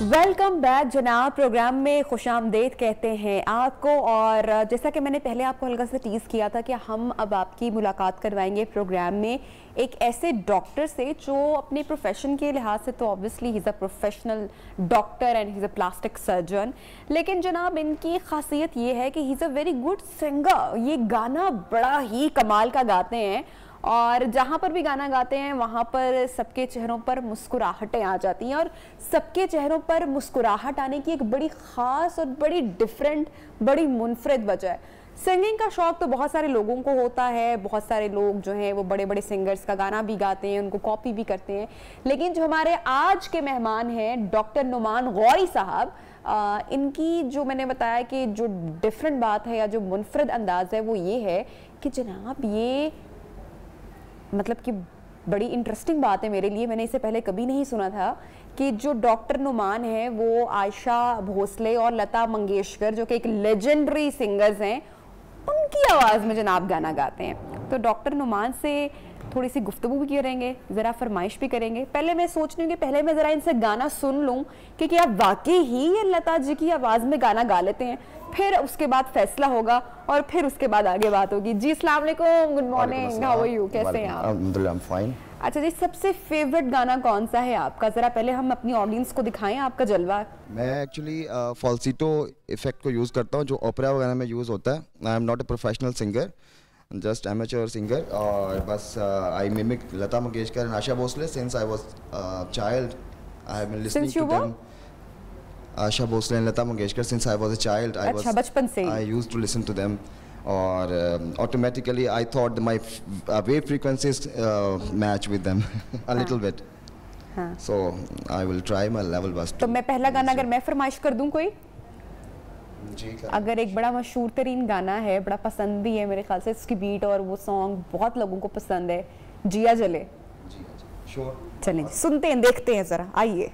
Welcome back जनाब। Programme में खुशामदीद कहते हैं आपको। और जैसा कि मैंने पहले आपको हल्का सा टीज़ किया था कि हम अब आपकी मुलाकात करवाएंगे प्रोग्राम में एक ऐसे डॉक्टर से जो अपने प्रोफेशन के लिहाज से तो obviously he is a professional doctor and he is a plastic surgeon, लेकिन जनाब इनकी खासियत ये है कि he is a very good singer. ये गाना बड़ा ही कमाल का गाते हैं और जहाँ पर भी गाना गाते हैं वहाँ पर सबके चेहरों पर मुस्कुराहटें आ जाती हैं। और सबके चेहरों पर मुस्कुराहट आने की एक बड़ी ख़ास और बड़ी डिफरेंट, बड़ी मुनफरिद वजह है। सिंगिंग का शौक़ तो बहुत सारे लोगों को होता है, बहुत सारे लोग जो हैं वो बड़े बड़े सिंगर्स का गाना भी गाते हैं, उनको कॉपी भी करते हैं। लेकिन जो हमारे आज के मेहमान हैं डॉक्टर नुमान गौरी साहब, इनकी जो मैंने बताया कि जो डिफरेंट बात है या जो मुनफरिद अंदाज़ है वो ये है कि जनाब ये मतलब कि बड़ी इंटरेस्टिंग बात है मेरे लिए, मैंने इसे पहले कभी नहीं सुना था कि जो डॉक्टर नुमान है वो आयशा भोसले और लता मंगेशकर जो कि एक लेजेंडरी सिंगर्स हैं उनकी आवाज़ में जनाब गाना गाते हैं। तो डॉक्टर नुमान से थोड़ी सी गुफ्तगू भी करेंगे, ज़रा फरमाइश भी करेंगे। पहले मैं सोच रही हूँ कि पहले मैं ज़रा इनसे गाना सुन लूँ कि क्या वाकई ही ये लता जी की आवाज़ में गाना गा लेते हैं, फिर उसके बाद फैसला होगा और फिर उसके बाद आगे बात होगी। जी अस्सलाम वालेकुम, good morning, how are you, कैसे हैं आप? अल्हम्दुलिल्लाह, आई एम फाइन। अच्छा जी, सबसे फेवरेट गाना कौन सा है आपका? ज़रा पहले हम अपनी ऑडियंस को दिखाएं आपका जलवा। मैं एक्चुअली फॉल्सिटो इफेक्ट को यूज़ करता हूँ जो ओपेरा वगैरह में यूज़ होता है। I am not a professional singer, just amateur singer. और बस I mimic Lata Mangeshkar and Asha Bhosle since I was child. I have been listening to them. Asha Bhosle and Lata Mangeshkar since I was a child, अच्छा, बचपन से I used to listen to them. और automatically I thought my wave frequencies match with them a little bit. So I will try my level best. तो मैं पहला गाना अगर मैं फरमाइश कर दूं कोई, जी, अगर एक बड़ा मशहूर तरीन गाना है, बड़ा पसंद भी है मेरे ख्याल से, इसकी बीट और वो सॉन्ग बहुत लोगों को पसंद है, जिया जले। जी श्योर, चलें सुनते हैं, देखते हैं जरा, आइए।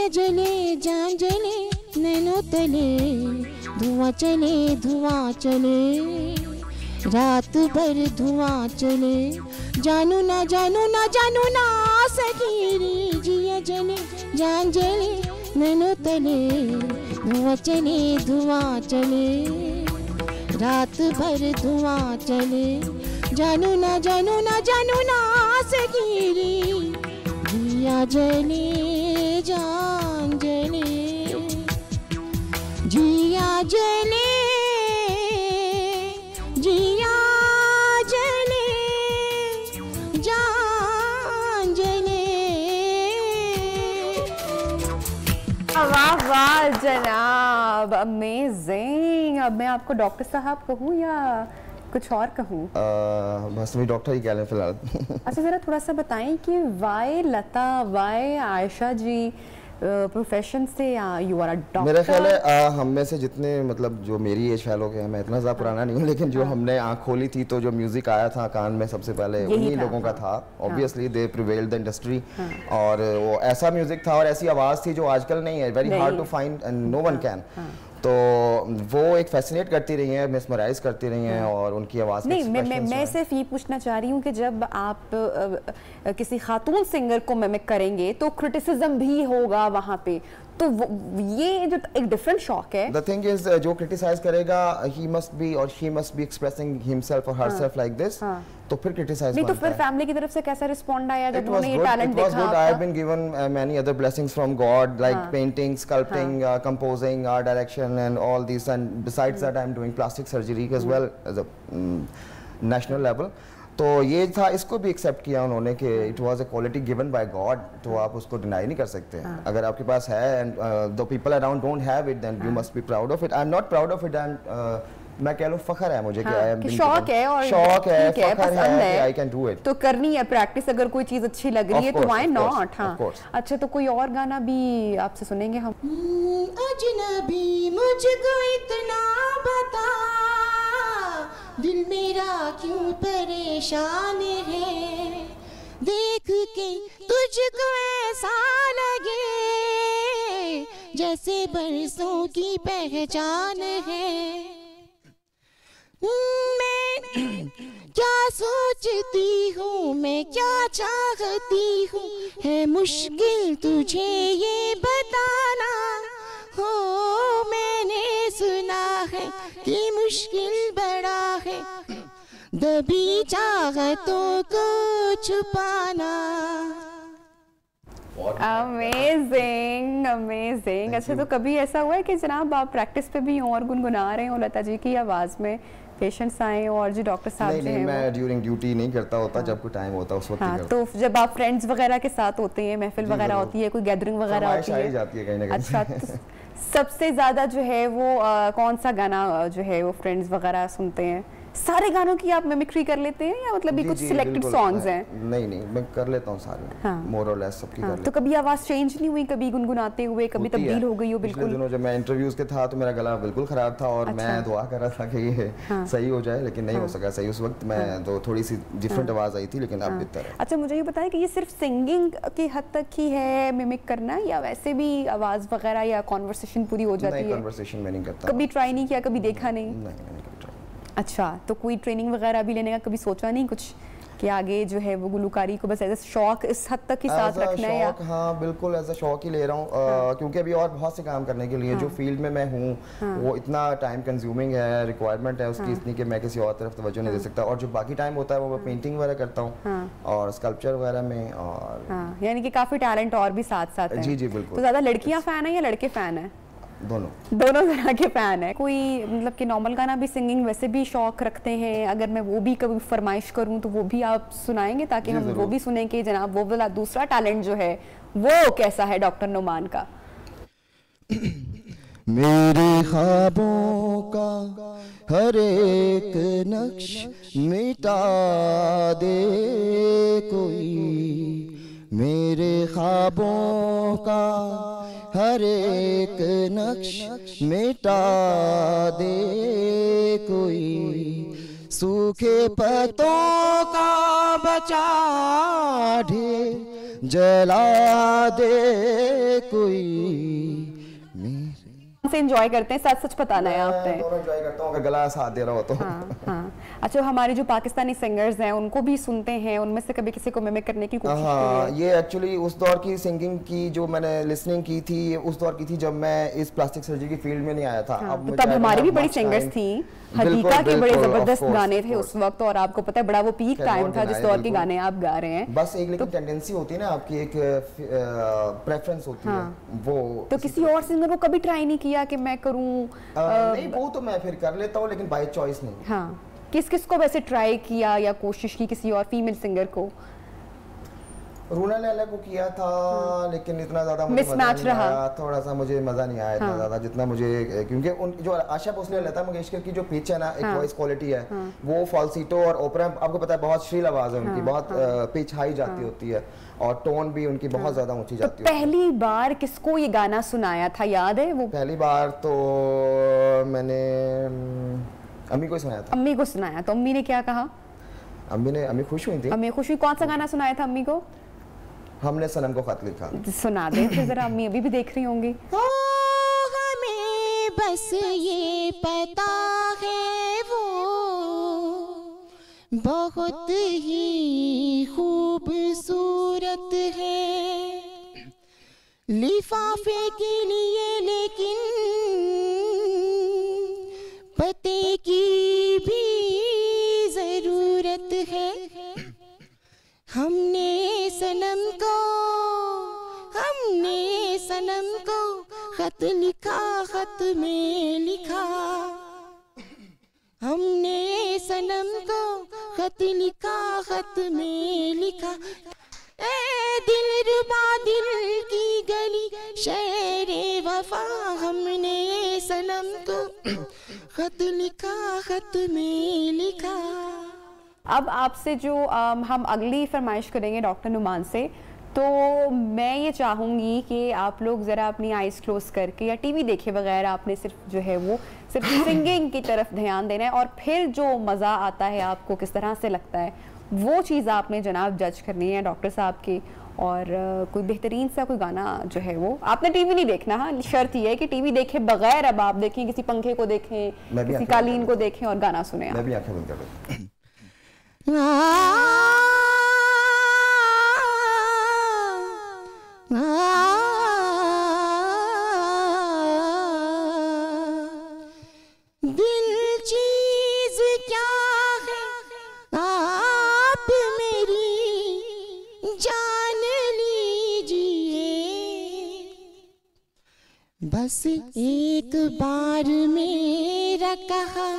जले जान जले नैनो तले धुआं चले रात भर धुआं चले जानू ना सखीरी। जिया जले जान जले नैनो तले धुआं चले रात भर धुआं चले जानू ना सखीरी। जिया जले जान जले जिया जले जान जले। वाह वाह जनाब, अमेजिंग। अब मैं आपको डॉक्टर साहब कहूँ या कुछ और कहूँ? बस मैं डॉक्टर ही कह लें फिलहाल। अच्छा, ज़रा थोड़ा सा बताएं कि वाई लता, वाई आयशा जी प्रोफेशन से यू आर अ डॉक्टर? मेरा ख्याल है हम में से जितने मतलब जो मेरी एज फैलो के हैं, मैं इतना ज़्यादा पुराना नहीं हूँ, लेकिन जो हमने आँख खोली थी तो जो म्यूज़िक आया था कान में सबसे पहले उन्हीं लोगों का था। Obviously they prevailed the industry. और वो ऐसा म्यूज़िक था और ऐसी आवाज़ थी जो आजकल नहीं है, very hard to find and no one can. तो वो एक फैसिनेट करती रही हैं, मिसमराइज करती रही हैं और उनकी आवाज़ नहीं, मैं सिर्फ ये पूछना चाह रही हूँ कि जब आप किसी खातून सिंगर को मिमिक करेंगे तो क्रिटिसिज्म भी होगा वहाँ पे, तो ये जो एक डिफरेंट शौक है। The thing is, जो क्रिटिसाइज करेगा he must be or she must be expressing himself or herself like this, तो फिर क्रिटिसाइज नहीं तो फिर फैमिली की तरफ से कैसा रिस्पॉन्ड आया जब उन्होंने ये टैलेंट देखा? It was good. I have been given many other blessings from God, like painting, sculpting, composing, art direction and all these, and besides that I am doing plastic surgery as well as a national level. तो ये था, इसको भी accept किया उन्होंने कि it was a quality given by God, तो आप उसको डिनाई नहीं कर सकते। अगर आपके पास है and the people around don't have it, then you must be proud of it. I am not proud of it, मैं कह लूं फखर है मुझे कि आई एम शौक है और शौक है, फखर है कि आई कैन डू इट। तो करनी है प्रैक्टिस, अगर कोई चीज अच्छी लग रही है तो व्हाई नॉट। हाँ अच्छा, तो कोई और गाना भी आपसे सुनेंगे हम? अजनबी मुझको इतना बता, दिल मेरा क्यों परेशान है, देख के तुझको ऐसा लगे जैसे बरसों की पहचान है। मैं क्या सोचती हूँ, मैं क्या चाहती हूँ, है मुश्किल तुझे ये बताना। हो मैंने सुना है कि मुश्किल बड़ा है, दबी चाहतों को छुपाना। Amazing amazing. अच्छा, तो कभी ऐसा हुआ है कि जनाब आप प्रैक्टिस पे भी हों और गुनगुना रहे हो लता जी की आवाज़ में, पेशेंट्स आए और जो डॉक्टर साहब जो हैं? मैं ड्यूरिंग ड्यूटी नहीं करता होता, जब कोई टाइम होता है उस वक्त ही करता। तो जब आप फ्रेंड्स वगैरह के साथ होते हैं, महफिल वगैरह होती है, कोई गैदरिंग वगैरह होती है, जाती है कहीं ना कहीं। अच्छा, तो सबसे ज़्यादा जो है वो कौन सा गाना जो है वो फ्रेंड्स वगैरह सुनते हैं? सारे गानों की आप मिमिक्री कर लेते हैं या मतलब ये कुछ सिलेक्टेड सॉन्ग्स हैं? नहीं, मैं कर लेता हूँ सारे, मोर और लेस सबकी कर लेता हूँ। तो कभी आवाज़ चेंज नहीं हुई, कभी गुनगुनाते हुए कभी तब्दील हो गई हो? बिल्कुल। पिछले दिनों जब मैं इंटरव्यूज के था तो मेरा गला बिल्कुल खराब था और मैं दुआ कर रहा था कि ये सही हो जाए, लेकिन नहीं हो सका सही उस वक्त। मैं तो थोड़ी सी डिफरेंट आवाज़ आई थी, लेकिन अब बेहतर है। अच्छा, मुझे ये बताएं कि ये सिर्फ सिंगिंग की हद तक ही है मिमिक करना, या वैसे भी आवाज़ वगैरह या कॉन्वर्सेशन पूरी हो जाती है? कॉन्वर्सेशन में नहीं करता। कभी ट्राई नहीं किया, कभी देखा नहीं? नहीं। अच्छा, तो कोई ट्रेनिंग वगैरह भी लेने का कभी सोचा नहीं कुछ कि आगे जो है वो गुलकारी को बस एज शौक इस हद तक ही साथ रखना है? या हाँ बिल्कुल एज अ शौक ही ले रहा हूँ, क्योंकि अभी और बहुत से काम करने के लिए जो फील्ड में मैं हूँ वो इतना टाइम कंज्यूमिंग है, रिक्वायरमेंट है उसकी इतनी कि मैं किसी और तरफ तवज्जो नहीं दे सकता। और जो बाकी टाइम होता है वो मैं पेंटिंग वगैरह करता हूँ और स्कल्पचर वगैरह में, और यानी कि काफी टैलेंट और भी साथ साथ है। जी बिल्कुल। तो ज्यादा लड़कियाँ फैन है या लड़के फैन है? दोनों तरह के फैन है। कोई मतलब कि नॉर्मल गाना भी, सिंगिंग वैसे भी शौक रखते हैं, अगर मैं वो भी कभी फरमाइश करूं तो वो भी आप सुनाएंगे ताकि हम वो भी सुने कि जनाब वो वाला दूसरा टैलेंट जो है वो कैसा है डॉक्टर नुमान का? मेरे ख्वाबों का हर एक नक्श मिटा दे कोई, मेरे ख्वाबों का हर एक नक्श मिटा दे कोई, सूखे पत्तों का बचा ढेर जला दे कोई। से एंजॉय करते हैं, सच बताना है आपने? एंजॉय करता हूं अगर गला साथ दे रहा हो तो। हाँ। अच्छा, हमारे जो पाकिस्तानी सिंगर्स हैं उनको भी सुनते हैं, उनमें से कभी किसी को मिमिक करने की कोशिश की है? ये एक्चुअली उस दौर की सिंगिंग की जो मैंने लिसनिंग की थी, उस दौर की थी जब मैं इस प्लास्टिक सर्जरी की फील्ड में नहीं आया था। अब तब हमारी भी बड़ी सिंगर्स थी, हदीका के बड़े जबरदस्त गाने थे उस वक्त, और आपको पता है बड़ा वो पीक टाइम था जिस दौर के गाने आप गा रहे हैं। बस एक लेकिन टेंडेंसी होती है ना आपकी, एक प्रेफरेंस होती है वो। तो किसी और सिंगर को कभी ट्राई नहीं किया कि मैं करूं? नहीं, वो तो मैं फिर कर लेता हूं लेकिन बाय चॉइस नहीं। हाँ, किस को वैसे ट्राई किया या कोशिश की किसी और फीमेल सिंगर को? रूना लैला को किया था लेकिन इतना ज्यादा मुझे मिसमैच रहा, थोड़ा सा मुझे मजा नहीं आया इतना ज्यादा जितना मुझे, क्योंकि उन जो आशा भोसले, लता मंगेशकर की जो पिच है ना, एक वॉइस क्वालिटी है, वो फॉल्सीटो और ओपेरा, आपको पता है बहुत श्रील आवाज है उनकी, बहुत पिच हाई जाती होती है और टोन भी उनकी बहुत ज्यादा ऊंची जाती है। पहली बार किसको ये गाना सुनाया था, याद है वो? पहली बार तो मैंने अम्मी को सुनाया था। अम्मी को सुनाया तो अम्मी ने क्या कहा? अम्मी खुश हुई थी। अम्मी खुश हुई। कौन सा गाना सुनाया था अम्मी को? हमने सनम को खत लिखा। सुना दे फिर जरा, अम्मी अभी भी देख रही होंगी। हमें बस ये पता है वो बहुत ही खूबसूरत है, लिफाफे के लिए लेकिन पते की भी जरूरत है। हमने सनम को खत लिखा, खत में लिखा, हमने सनम को खत लिखा, खत में लिखा, ए दिलरुबा दिल की गली, शेरे वफा हमने सनम को खत लिखा, खत में लिखा। अब आपसे जो हम अगली फरमाइश करेंगे डॉक्टर नुमान से, तो मैं ये चाहूँगी कि आप लोग ज़रा अपनी आइज़ क्लोज करके या टीवी देखे बगैर आपने सिर्फ जो है वो सिर्फ सिंगिंग की तरफ ध्यान देना है, और फिर जो मज़ा आता है आपको किस तरह से लगता है वो चीज़ आपने जनाब जज करनी है डॉक्टर साहब की। और कोई बेहतरीन सा कोई गाना जो है वो आपने टीवी नहीं देखना, हाँ शर्त ये है कि टीवी देखे बगैर अब आप देखें, किसी पंखे को देखें, किसी कालीन को देखें और गाना सुने। मैं भी आंखें बंद कर दूं। दिल चीज क्या है आप मेरी जान लीजिए, बस एक बार मेरा कहा,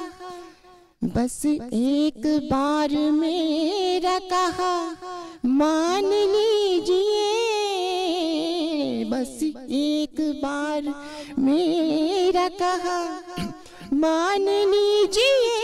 बस एक बार मेरा कहा मान लीजिए, बस एक बार मेरा कहा मान लीजिए,